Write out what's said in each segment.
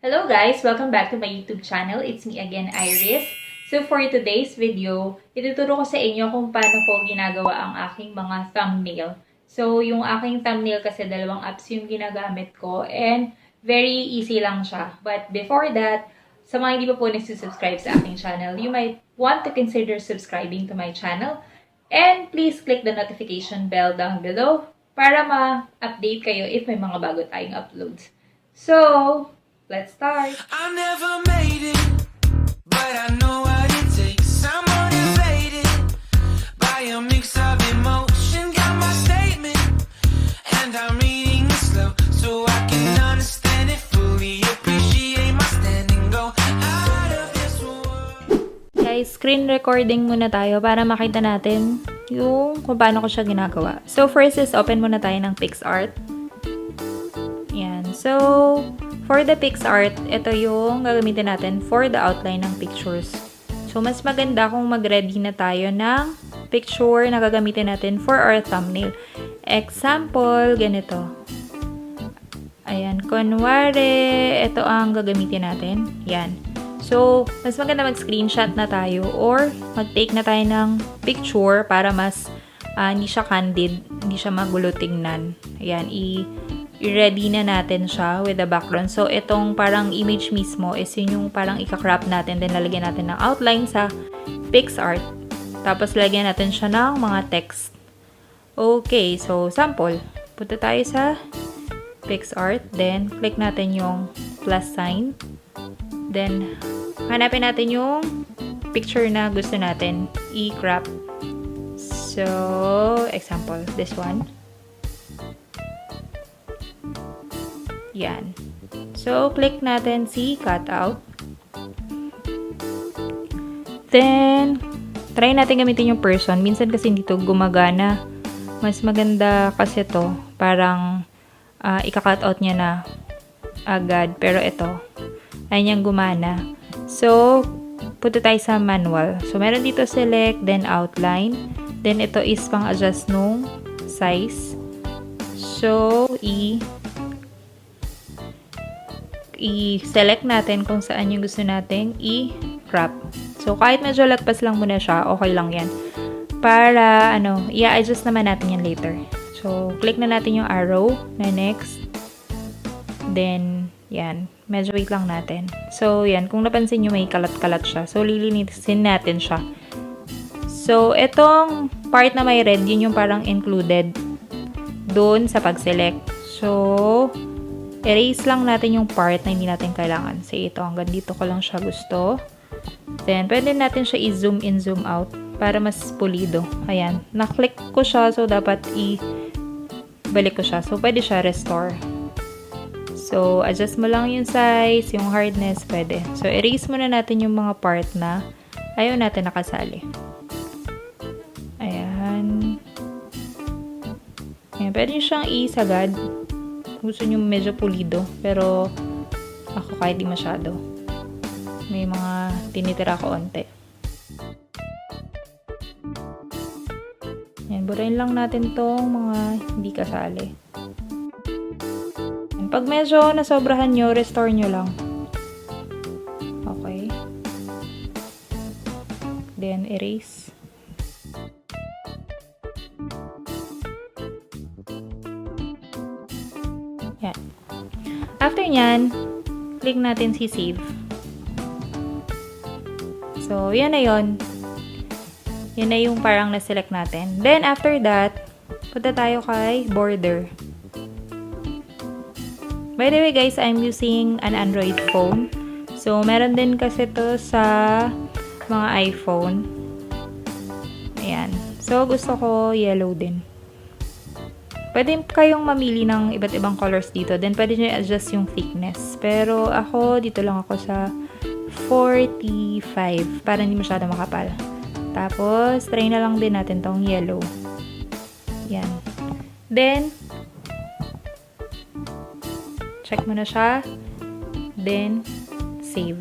Hello guys! Welcome back to my YouTube channel. It's me again, Iris. So for today's video, ituturo ko sa inyo kung paano ko ginagawa ang aking mga thumbnail. So yung aking thumbnail kasi dalawang apps yung ginagamit ko and very easy lang siya. But before that, sa mga hindi pa po nagsusubscribe sa aking channel, you might want to consider subscribing to my channel. And please click the notification bell down below para ma-update kayo if may mga bago tayong uploads. So, let's start. I never made it, but I know what it takes. I'm motivated by a mix of emotion. Got my statement, and I'm reading it slow so I can understand it fully. Appreciate my stand and go out of this world. Guys, screen recording muna tayo para makita natin yung kung paano ko siya ginagawa. So, first is open muna tayo ng Picsart. Yan. So, for the Picsart, ito yung gagamitin natin for the outline ng pictures. So, mas maganda kung mag-ready na tayo ng picture na gagamitin natin for our thumbnail. Example, ganito. Ayan, kunwari, ito ang gagamitin natin. Yan. So, mas maganda mag-screenshot na tayo or mag-take na tayo ng picture para mas hindi siya candid, hindi siya magulo tingnan. Ayan, i-ready na natin siya with the background. So, itong parang image mismo is yun yung parang ika-crop natin. Then, lalagyan natin ng outline sa Picsart. Tapos, lalagyan natin siya ng mga text. Okay, so, sample. Punta tayo sa Picsart. Then, click natin yung plus sign. Then, hanapin natin yung picture na gusto natin i-crop. So, example, this one. Yan. So, click natin si cutout. Then, try natin gamitin yung person. Minsan kasi dito gumagana. Mas maganda kasi to. Parang, ika-cutout niya na agad. Pero ito, ayun yung gumana. So, punta tayo sa manual. So, meron dito select, then outline. Then, ito is pang-adjust nung size. So, i-select natin kung saan yung gusto nating i-crop. So, kahit medyo lagpas lang muna siya, okay lang yan. Para, i-adjust naman natin yan later. So, click na natin yung arrow na next. Then, yan. Medyo wait lang natin. So, yan. Kung napansin nyo, may kalat-kalat siya. So, lilinisin natin siya. So, itong part na may red, yun yung parang included doon sa pag-select. So, erase lang natin yung part na hindi natin kailangan. Say ito, hanggang dito ko lang siya gusto. Then, pwede natin siya i-zoom in, zoom out para mas pulido. Ayan. Na-click ko siya, so dapat i-balik ko siya. So, pwede siya restore. So, adjust mo lang yung size, yung hardness, pwede. So, erase muna natin yung mga part na ayaw natin nakasali. Ayan. Ayan. Pwede nyo siyang isagad. Gusto nyo medyo pulido. Pero, ako kahit di masyado. May mga tinitira ko onte. Ayan. Burahin lang natin tong mga hindi kasali. Ayan. Pag medyo nasobrahan nyo, restore nyo lang. Okay. Then, erase. Yan. After nyan, click natin si save. So, yan na yun. Yan na yung parang na-select natin. Then, after that, punta tayo kay border. By the way, guys, I'm using an Android phone. So, meron din kasi to sa mga iPhone. Ayan. So, gusto ko yellow din. Pwede kayong mamili ng iba't ibang colors dito. Then, pwede nyo i-adjust yung thickness. Pero, ako, dito lang ako sa 45 para hindi masyado makapal. Tapos, try na lang din natin tong yellow. Yan. Then, check mo na siya. Then, save.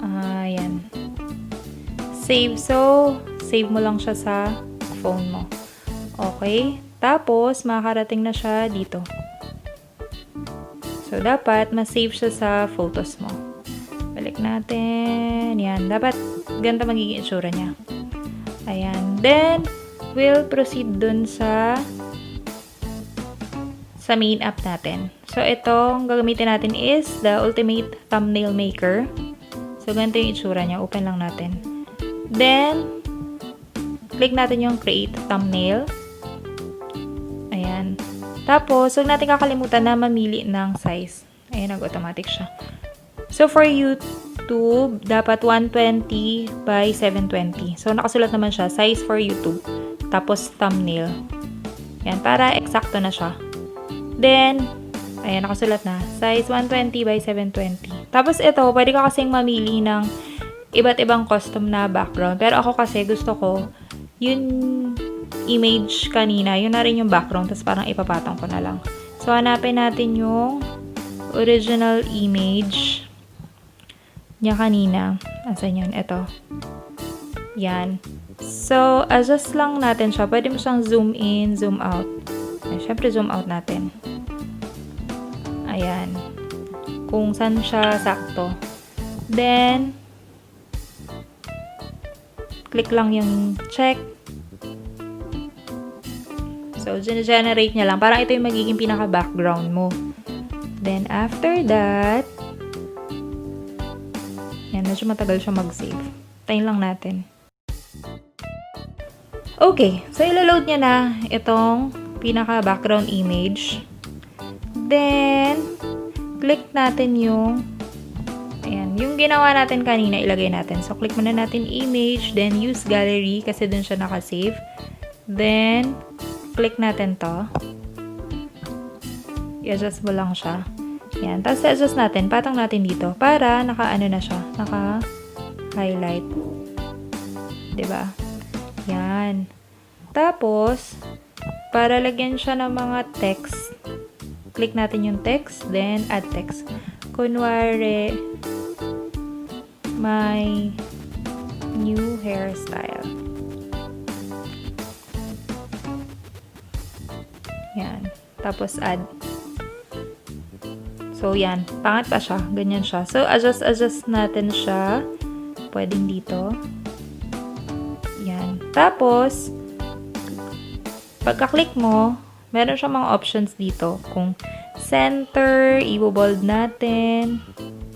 Ayan. Save. So, save mo lang siya sa phone mo. Okay. Tapos, makakarating na siya dito. So, So, dapat ma-save siya sa photos mo. Balik natin. Yan. Dapat ganito magiging itsura niya. Ayan. Then, we'll proceed dun sa main app natin. So, itong gagamitin natin is the Ultimate Thumbnail Maker. So, ganito yung itsura niya. Open lang natin. Then, click natin yung Create Thumbnail. Ayan. Tapos, huwag natin kakalimutan na mamili ng size. Ayan, nag-automatic siya. So, for YouTube, dapat 120 by 720. So, nakasulat naman siya, size for YouTube. Tapos, thumbnail. Yan, para eksakto na siya. Then, ayan, nakasulat na. Size 120 by 720. Tapos, ito, pwede ka kasing mamili ng iba't ibang custom na background. Pero ako kasi, gusto ko, yung image kanina, yun na rin yung background. Tapos, parang ipapatong ko na lang. So, hanapin natin yung original image niya kanina. Asan yun? Ito. Yan. So, adjust lang natin siya. Pwede mo siyang zoom in, zoom out. Ay, syempre, zoom out natin. Ayan. Kung saan siya sakto. Then, click lang yung check. So, generate niya lang. Parang ito yung magiging pinaka-background mo. Then, after that, yan, medyo matagal siya mag-save. Tayin lang natin. Okay. So, ilo-load niya na itong pinaka-background image. Then, click natin yung ayan, yung ginawa natin kanina, ilagay natin. So, click muna natin image, then use gallery kasi dun siya nakasave. Then, click natin to. I-adjust mo lang siya. Yan. Tapos, i-adjust natin. Patong natin dito para naka-ano na siya. Naka-highlight. Diba? Yan. Tapos, para lagyan siya ng mga text, click natin yung text, then add text. Kunwari, my new hairstyle. Yan. Tapos add. So, yan. Pangat pa siya. Ganyan siya. So, adjust natin siya. Pwedeng dito. Yan. Tapos, pagka-click mo, meron siyang mga options dito. Kung center, i-bold natin.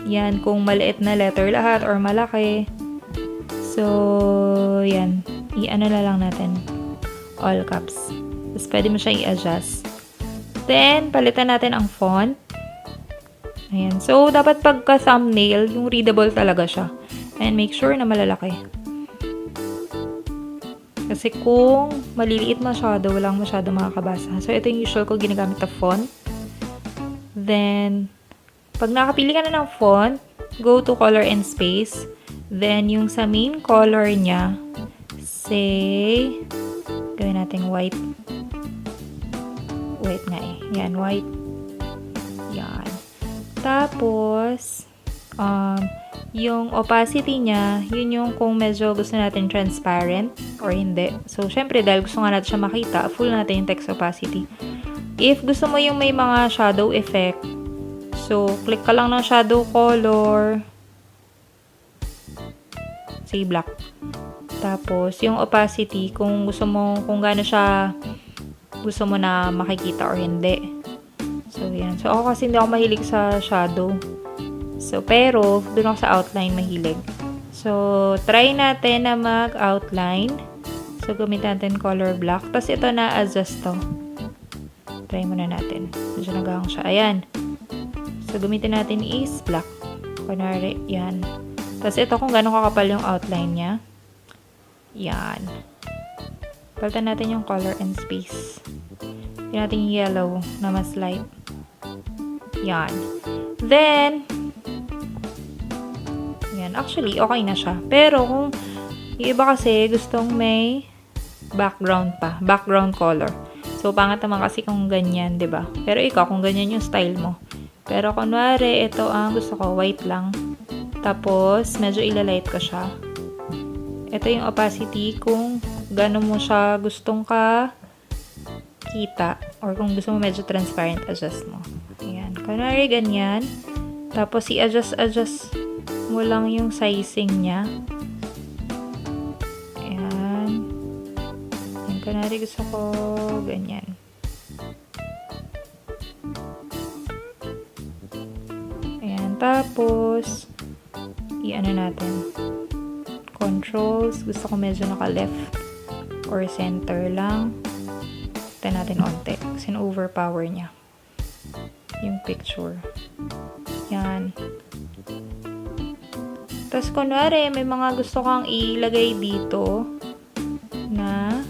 Yan. Kung maliit na letter lahat or malaki. So, yan. I-ano na lang natin. All caps. Tapos, pwede mo siya i-adjust. Then, palitan natin ang font. Ayan. So, dapat pagka-thumbnail, yung readable talaga siya. And make sure na malalaki. Kasi kung maliliit masyado, walang masyado makakabasa. So, ito yung usual ko ginagamit na font. Then, pag nakapili ka na ng font, go to color and space. Then, yung sa main color niya, say, gawin natin white. White nga eh. Yan, white. Yan. Tapos, yung opacity niya, yun yung kung medyo gusto natin transparent or hindi. So, syempre, dahil gusto nga natin siya makita, full natin yung text opacity. If gusto mo yung may mga shadow effect, so, click ka lang ng shadow color. Say black. Tapos, yung opacity, kung gusto mo, kung gaano siya gusto mo na makikita or hindi. So, yan. So, ako kasi hindi ako mahilig sa shadow. So, pero, doon ako sa outline mahilig. So, try natin na mag-outline. So, gamitin natin color black. Tapos, ito na adjust to. Try muna natin. Medyo nagahang siya. Ayan. So, gamitin natin is black. Kunwari, yan. Tapos, ito kung gano'ng kakapal yung outline niya. Yan. Palitan natin yung color and space. Yan natin yung yellow na mas light. Yan. Then, yan. Actually, okay na siya. Pero, kung yung iba kasi gustong may background pa. Background color. So, pangat naman kasi kung ganyan, 'di ba? Pero ikaw, kung ganyan yung style mo. Pero, kunwari, ito ang gusto ko, white lang. Tapos, medyo ilalight ko siya. Ito yung opacity kung gano'n mo siya gustong ka kita or kung gusto mo medyo transparent, adjust mo. Ayan. Kunwari, ganyan. Tapos, i-adjust mo lang yung sizing niya. Ayan. Ayan, kunwari gusto ko ganyan. Ayan, tapos, i-ano natin. Controls. Gusto ko medyo naka-left or center lang. Tignan natin onte. Kasi overpower niya yung picture. Yan. Tapos, kunwari, may mga gusto kang ilagay dito na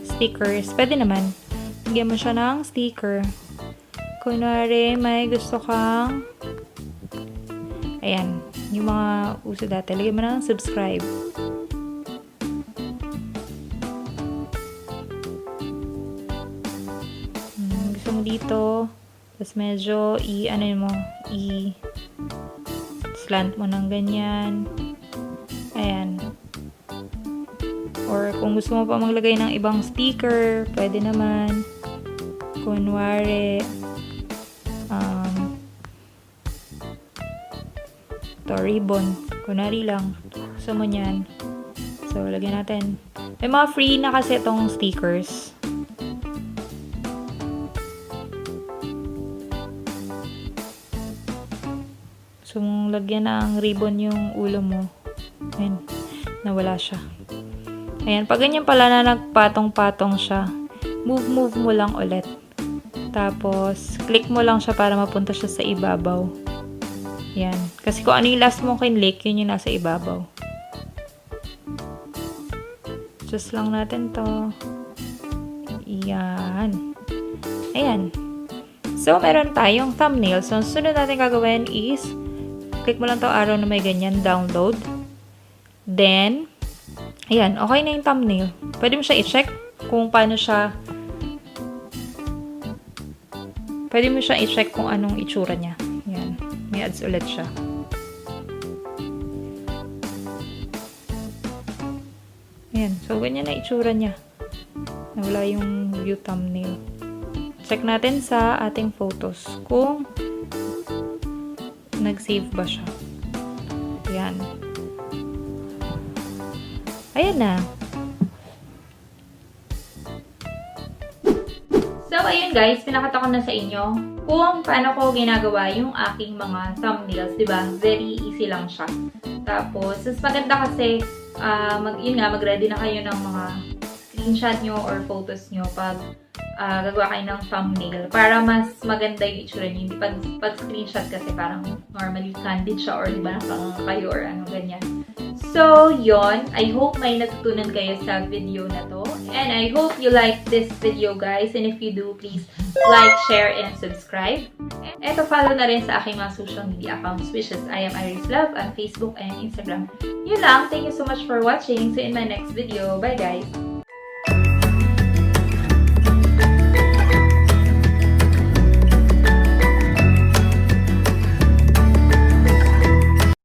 stickers. Pwede naman. Lagyan mo siya ng sticker. Kunwari, may gusto kang ayan. Yung mga uso dati. Lagyan mo ng subscribe. Gusto mo dito. Tapos medyo i-ano mo. I-slant mo ng ganyan. Ayan. Or kung gusto mo pa maglagay ng ibang sticker, pwede naman. Kunwari, ito, ribbon. Kunwari lang. Gusto mo nyan. So, lagyan natin. May mga free na kasi itong stickers. So, lagyan ng ribbon yung ulo mo. Ayan. Nawala siya. Ayan. Pag ganyan pala na nagpatong-patong siya, move mo lang ulit. Tapos, click mo lang siya para mapunta siya sa ibabaw. Yan. Kasi kung ano yung last mong kinlik, yun yung nasa ibabaw. Just lang natin to. Yan. Ayan. So, meron tayong thumbnail. So, sunod natin gagawin is, click mo lang to arrow na may ganyan, download. Then, ayan. Okay na yung thumbnail. Pwede mo siya i-check kung paano siya, pwede mo siya i-check kung anong itsura niya. Yan. May ads ulit siya. Ayan. So, ganyan na itsura niya. Nawala yung view thumbnail. Check natin sa ating photos kung nag-save ba siya. Ayan. Ayan na. So, ayun guys, pinakita ko na sa inyo kung paano ko ginagawa yung aking mga thumbnails, diba? Very easy lang siya. Tapos, mas maganda kasi, mag-ready na kayo ng mga screenshot nyo or photos nyo pag gagawa kayo ng thumbnail para mas maganda yung itsura nyo. Hindi pag screenshot kasi parang normally candid siya or diba nakakanga kayo or ano ganyan. So, yon. I hope may natutunan kayo sa video na to. And I hope you like this video, guys. And if you do, please like, share, and subscribe. Eto, follow na rin sa aking mga social media accounts, which is IamIrisLlove on Facebook and Instagram. Yun lang. Thank you so much for watching. See you in my next video. Bye, guys!